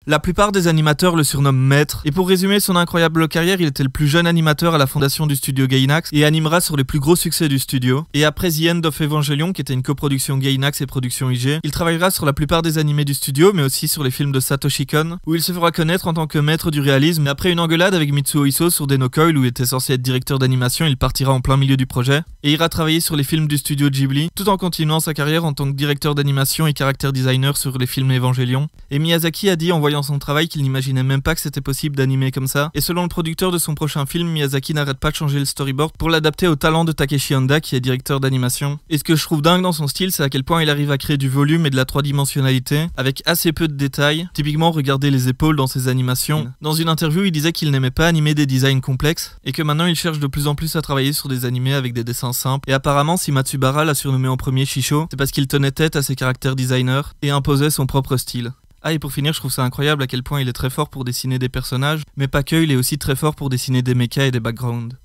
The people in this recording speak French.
La plupart des animateurs le surnomment Maître, et pour résumer son incroyable carrière, il était le plus jeune animateur à la fondation du studio Gainax et animera sur les plus gros succès du studio. Et après The End of Evangelion, qui était une coproduction Gainax et production IG, il travaillera sur la plupart des animés du studio, mais aussi sur les films de Satoshi Kon, où il se fera connaître en tant que maître du réalisme. Et après une engueulade avec Mitsuo Iso sur Deno Coil, où il était censé être directeur d'animation, il partira en plein milieu du projet et ira travailler sur les films du studio Ghibli, tout en continuant sa carrière en tant que directeur d'animation et character designer sur les films Evangelion. Et Miyazaki a dit en voyant son travail qu'il n'imaginait même pas que c'était possible d'animer comme ça. Et selon le producteur de son prochain film, Miyazaki n'arrête pas de changer le storyboard pour l'adapter au talent de Takeshi Honda, qui est directeur d'animation. Et ce que je trouve dingue dans son style, c'est à quel point il arrive à créer du volume et de la 3-dimensionnalité avec assez peu de détails. Typiquement, regardez les épaules dans ses animations. Dans une interview, il disait qu'il n'aimait pas animer des designs complexes et que maintenant il cherche de plus en plus à travailler sur des animés avec des dessins simples. Et apparemment, si Matsubara l'a surnommé en premier Shisho, c'est parce qu'il tenait tête à ses caractères designers et imposait son propre style. Ah, et pour finir, je trouve ça incroyable à quel point il est très fort pour dessiner des personnages, mais pas que, il est aussi très fort pour dessiner des mechas et des backgrounds.